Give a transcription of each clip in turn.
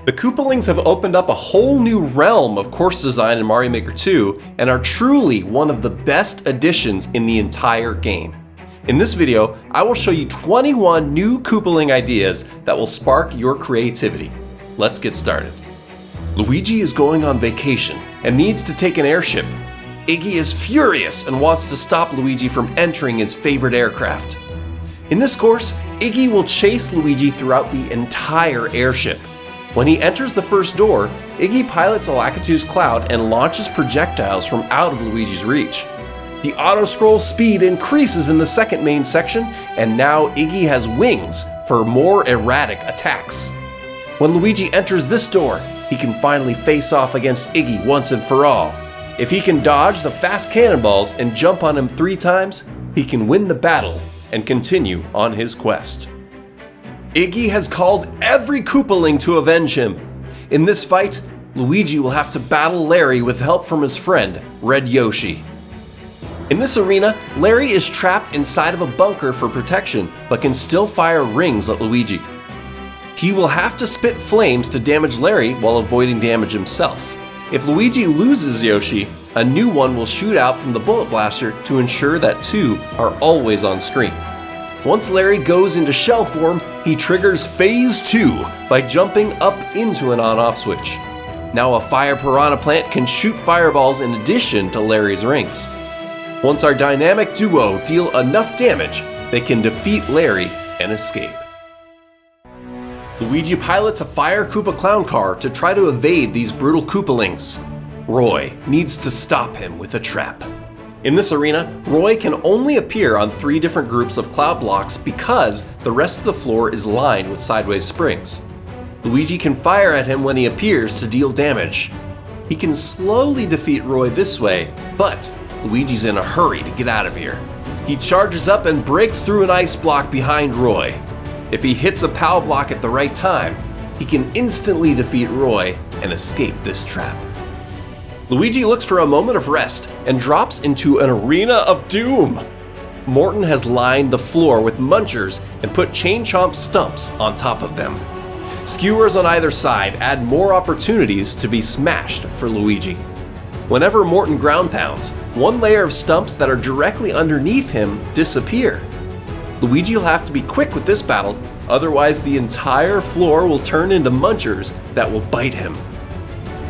The Koopalings have opened up a whole new realm of course design in Mario Maker 2 and are truly one of the best additions in the entire game. In this video, I will show you 21 new Koopaling ideas that will spark your creativity. Let's get started. Luigi is going on vacation and needs to take an airship. Iggy is furious and wants to stop Luigi from entering his favorite aircraft. In this course, Iggy will chase Luigi throughout the entire airship. When he enters the first door, Iggy pilots a Lakitu's cloud and launches projectiles from out of Luigi's reach. The auto-scroll speed increases in the second main section, and now Iggy has wings for more erratic attacks. When Luigi enters this door, he can finally face off against Iggy once and for all. If he can dodge the fast cannonballs and jump on him 3 times, he can win the battle and continue on his quest. Iggy has called every Koopaling to avenge him. In this fight, Luigi will have to battle Larry with help from his friend, Red Yoshi. In this arena, Larry is trapped inside of a bunker for protection, but can still fire rings at Luigi. He will have to spit flames to damage Larry while avoiding damage himself. If Luigi loses Yoshi, a new one will shoot out from the bullet blaster to ensure that 2 are always on screen. Once Larry goes into shell form, he triggers Phase 2 by jumping up into an on-off switch. Now a fire piranha plant can shoot fireballs in addition to Larry's rings. Once our dynamic duo deal enough damage, they can defeat Larry and escape. Luigi pilots a Fire Koopa clown car to try to evade these brutal Koopalings. Roy needs to stop him with a trap. In this arena, Roy can only appear on 3 different groups of cloud blocks because the rest of the floor is lined with sideways springs. Luigi can fire at him when he appears to deal damage. He can slowly defeat Roy this way, but Luigi's in a hurry to get out of here. He charges up and breaks through an ice block behind Roy. If he hits a POW block at the right time, he can instantly defeat Roy and escape this trap. Luigi looks for a moment of rest and drops into an arena of doom. Morton has lined the floor with munchers and put Chain Chomp stumps on top of them. Skewers on either side add more opportunities to be smashed for Luigi. Whenever Morton ground pounds, 1 layer of stumps that are directly underneath him disappear. Luigi will have to be quick with this battle, otherwise the entire floor will turn into munchers that will bite him.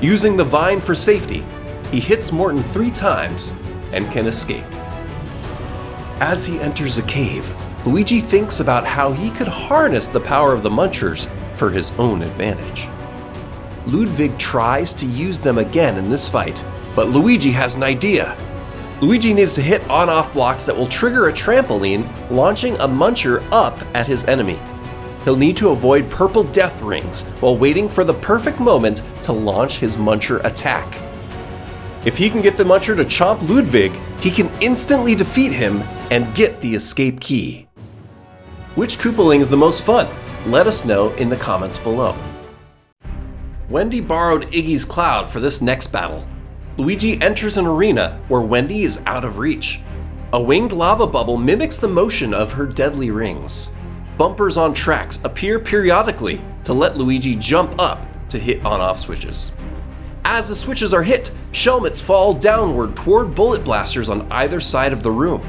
Using the vine for safety, he hits Morton 3 times and can escape. As he enters a cave, Luigi thinks about how he could harness the power of the munchers for his own advantage. Ludwig tries to use them again in this fight, but Luigi has an idea. Luigi needs to hit on-off blocks that will trigger a trampoline, launching a muncher up at his enemy. He'll need to avoid purple death rings while waiting for the perfect moment to launch his muncher attack. If he can get the muncher to chomp Ludwig, he can instantly defeat him and get the escape key. Which Koopaling is the most fun? Let us know in the comments below. Wendy borrowed Iggy's cloud for this next battle. Luigi enters an arena where Wendy is out of reach. A winged lava bubble mimics the motion of her deadly rings. Bumpers on tracks appear periodically to let Luigi jump up to hit on-off switches. As the switches are hit, shelmets fall downward toward bullet blasters on either side of the room.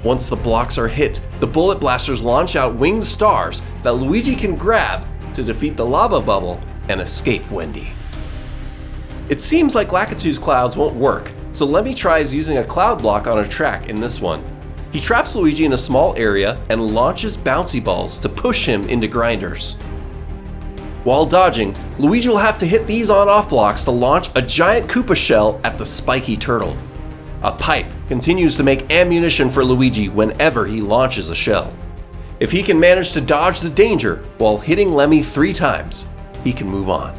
Once the blocks are hit, the bullet blasters launch out winged stars that Luigi can grab to defeat the lava bubble and escape Wendy. It seems like Lakitu's clouds won't work, so Lemmy tries using a cloud block on a track in this one. He traps Luigi in a small area and launches bouncy balls to push him into grinders. While dodging, Luigi will have to hit these on-off blocks to launch a giant Koopa shell at the Spiky turtle. A pipe continues to make ammunition for Luigi whenever he launches a shell. If he can manage to dodge the danger while hitting Lemmy 3 times, he can move on.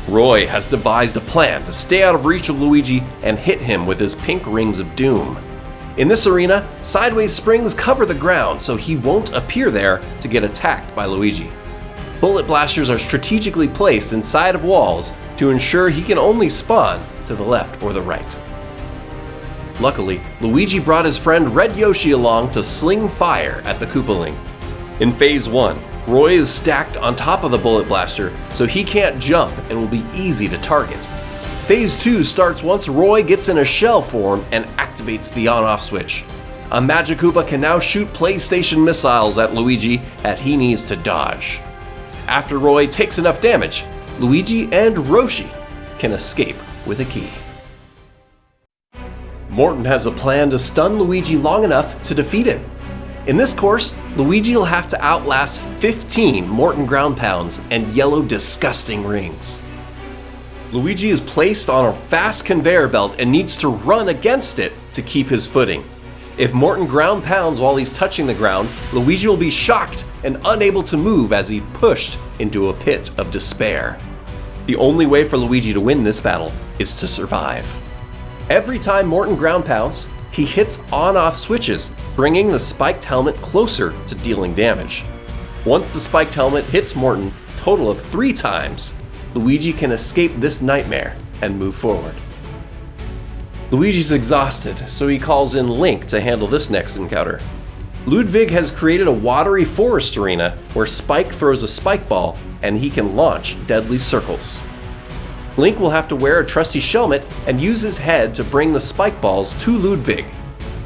Roy has devised a plan to stay out of reach of Luigi and hit him with his pink rings of doom. In this arena, sideways springs cover the ground so he won't appear there to get attacked by Luigi. Bullet blasters are strategically placed inside of walls to ensure he can only spawn to the left or the right. Luckily, Luigi brought his friend Red Yoshi along to sling fire at the Koopaling. In Phase 1, Roy is stacked on top of the bullet blaster, so he can't jump and will be easy to target. Phase 2 starts once Roy gets in a shell form and activates the on-off switch. A Magic Koopa can now shoot PlayStation missiles at Luigi that he needs to dodge. After Roy takes enough damage, Luigi and Yoshi can escape with a key. Morton has a plan to stun Luigi long enough to defeat him. In this course, Luigi will have to outlast 15 Morton ground pounds and yellow disgusting rings. Luigi is placed on a fast conveyor belt and needs to run against it to keep his footing. If Morton ground pounds while he's touching the ground, Luigi will be shocked and unable to move as he pushed into a pit of despair. The only way for Luigi to win this battle is to survive. Every time Morton ground pounds, he hits on-off switches, bringing the spiked helmet closer to dealing damage. Once the spiked helmet hits Morton a total of 3 times, Luigi can escape this nightmare and move forward. Luigi's exhausted, so he calls in Link to handle this next encounter. Ludwig has created a watery forest arena where Spike throws a spike ball and he can launch deadly circles. Link will have to wear a trusty helmet and use his head to bring the spike balls to Ludwig.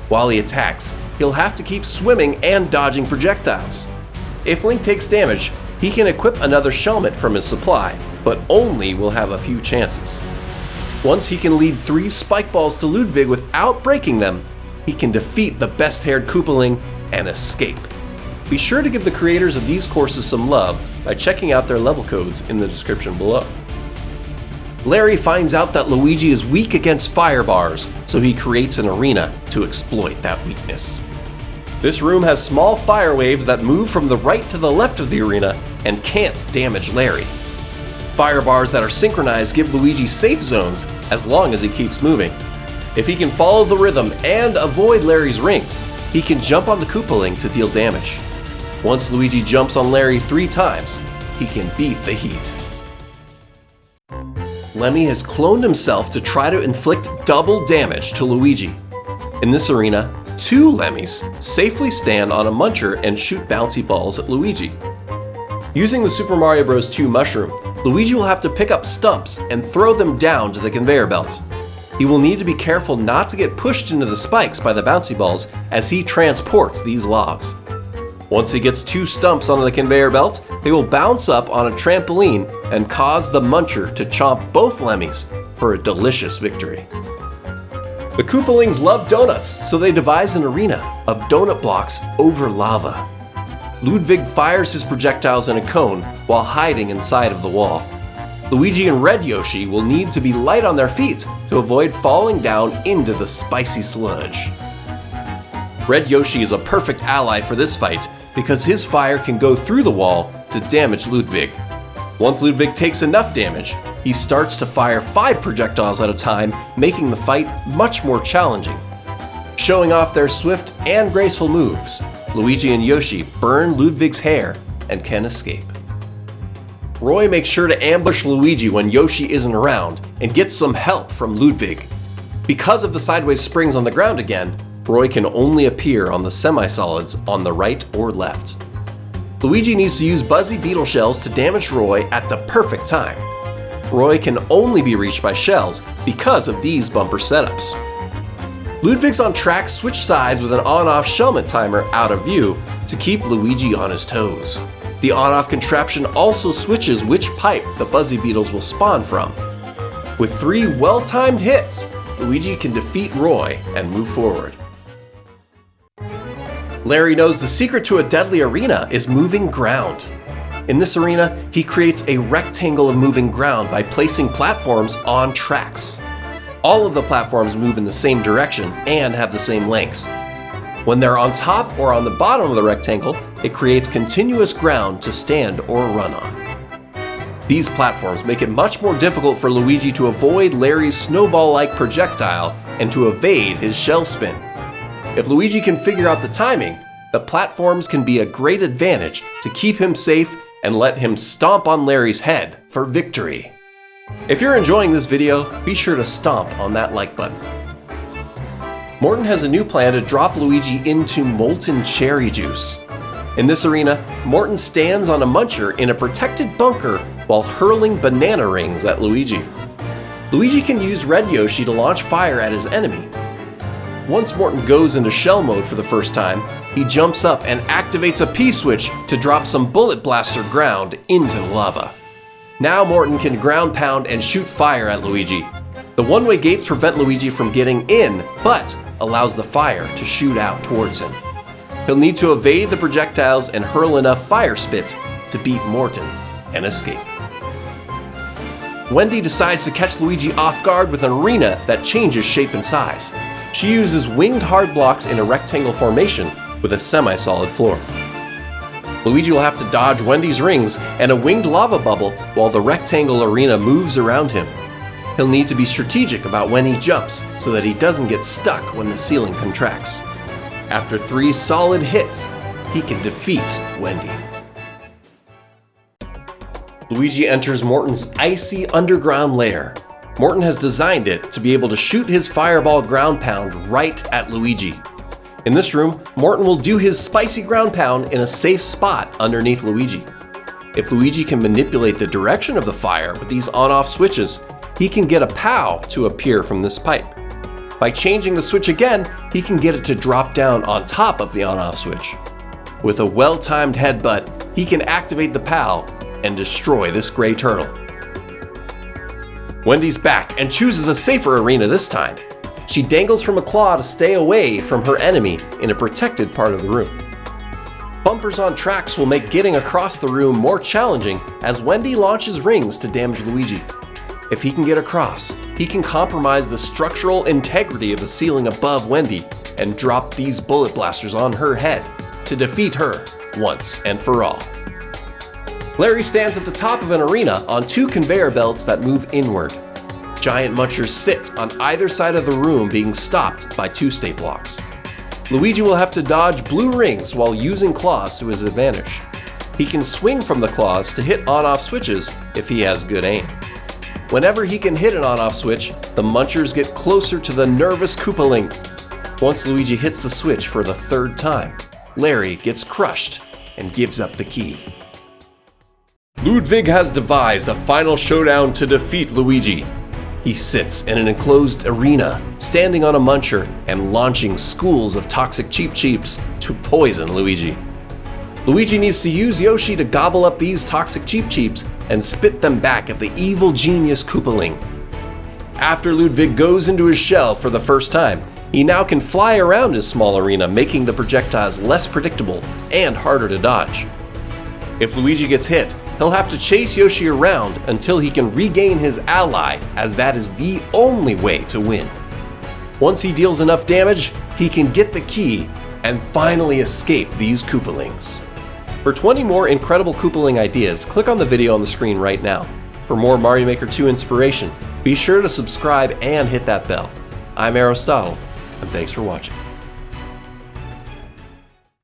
While he attacks, he'll have to keep swimming and dodging projectiles. If Link takes damage, he can equip another helmet from his supply, but only will have a few chances. Once he can lead 3 spike balls to Ludwig without breaking them, he can defeat the best-haired Koopaling and escape. Be sure to give the creators of these courses some love by checking out their level codes in the description below. Larry finds out that Luigi is weak against fire bars, so he creates an arena to exploit that weakness. This room has small fire waves that move from the right to the left of the arena and can't damage Larry. Fire bars that are synchronized give Luigi safe zones as long as he keeps moving. If he can follow the rhythm and avoid Larry's rings, he can jump on the Koopaling to deal damage. Once Luigi jumps on Larry 3 times, he can beat the heat. Lemmy has cloned himself to try to inflict double damage to Luigi. In this arena, 2 Lemmys safely stand on a Muncher and shoot bouncy balls at Luigi. Using the Super Mario Bros. 2 mushroom, Luigi will have to pick up stumps and throw them down to the conveyor belt. He will need to be careful not to get pushed into the spikes by the bouncy balls as he transports these logs. Once he gets 2 stumps onto the conveyor belt, they will bounce up on a trampoline and cause the Muncher to chomp both Lemmys for a delicious victory. The Koopalings love donuts, so they devise an arena of donut blocks over lava. Ludwig fires his projectiles in a cone while hiding inside of the wall. Luigi and Red Yoshi will need to be light on their feet to avoid falling down into the spicy sludge. Red Yoshi is a perfect ally for this fight because his fire can go through the wall to damage Ludwig. Once Ludwig takes enough damage, he starts to fire 5 projectiles at a time, making the fight much more challenging. Showing off their swift and graceful moves, Luigi and Yoshi burn Ludwig's hair and can escape. Roy makes sure to ambush Luigi when Yoshi isn't around and gets some help from Ludwig. Because of the sideways springs on the ground again, Roy can only appear on the semi-solids on the right or left. Luigi needs to use Buzzy Beetle shells to damage Roy at the perfect time. Roy can only be reached by shells because of these bumper setups. Ludwig's on track switch sides with an on-off shellment timer out of view to keep Luigi on his toes. The on-off contraption also switches which pipe the Buzzy Beetles will spawn from. With 3 well-timed hits, Luigi can defeat Roy and move forward. Larry knows the secret to a deadly arena is moving ground. In this arena, he creates a rectangle of moving ground by placing platforms on tracks. All of the platforms move in the same direction and have the same length. When they're on top or on the bottom of the rectangle, it creates continuous ground to stand or run on. These platforms make it much more difficult for Luigi to avoid Larry's snowball-like projectile and to evade his shell spin. If Luigi can figure out the timing, the platforms can be a great advantage to keep him safe and let him stomp on Larry's head for victory. If you're enjoying this video, be sure to stomp on that like button. Morton has a new plan to drop Luigi into molten cherry juice. In this arena, Morton stands on a muncher in a protected bunker while hurling banana rings at Luigi. Luigi can use Red Yoshi to launch fire at his enemy. Once Morton goes into shell mode for the first time, he jumps up and activates a P-switch to drop some bullet blaster ground into the lava. Now Morton can ground pound and shoot fire at Luigi. The one-way gates prevent Luigi from getting in, but allows the fire to shoot out towards him. He'll need to evade the projectiles and hurl enough fire spit to beat Morton and escape. Wendy decides to catch Luigi off guard with an arena that changes shape and size. She uses winged hard blocks in a rectangle formation with a semi-solid floor. Luigi will have to dodge Wendy's rings and a winged lava bubble while the rectangle arena moves around him. He'll need to be strategic about when he jumps so that he doesn't get stuck when the ceiling contracts. After 3 solid hits, he can defeat Wendy. Luigi enters Morton's icy underground lair. Morton has designed it to be able to shoot his fireball ground pound right at Luigi. In this room, Morton will do his spicy ground pound in a safe spot underneath Luigi. If Luigi can manipulate the direction of the fire with these on-off switches, he can get a POW to appear from this pipe. By changing the switch again, he can get it to drop down on top of the on-off switch. With a well-timed headbutt, he can activate the POW and destroy this gray turtle. Wendy's back and chooses a safer arena this time. She dangles from a claw to stay away from her enemy in a protected part of the room. Bumpers on tracks will make getting across the room more challenging as Wendy launches rings to damage Luigi. If he can get across, he can compromise the structural integrity of the ceiling above Wendy and drop these bullet blasters on her head to defeat her once and for all. Larry stands at the top of an arena on 2 conveyor belts that move inward. Giant munchers sit on either side of the room being stopped by 2 state blocks. Luigi will have to dodge blue rings while using claws to his advantage. He can swing from the claws to hit on-off switches if he has good aim. Whenever he can hit an on-off switch, the munchers get closer to the nervous Koopaling. Once Luigi hits the switch for the 3rd time, Larry gets crushed and gives up the key. Ludwig has devised a final showdown to defeat Luigi. He sits in an enclosed arena, standing on a muncher and launching schools of toxic Cheep Cheeps to poison Luigi. Luigi needs to use Yoshi to gobble up these toxic Cheep Cheeps and spit them back at the evil genius Koopaling. After Ludwig goes into his shell for the first time, he now can fly around his small arena, making the projectiles less predictable and harder to dodge. If Luigi gets hit, he'll have to chase Yoshi around until he can regain his ally, as that is the only way to win. Once he deals enough damage, he can get the key and finally escape these Koopalings. For 20 more incredible Koopaling ideas, click on the video on the screen right now. For more Mario Maker 2 inspiration, be sure to subscribe and hit that bell. I'm Arrowstotle, and thanks for watching.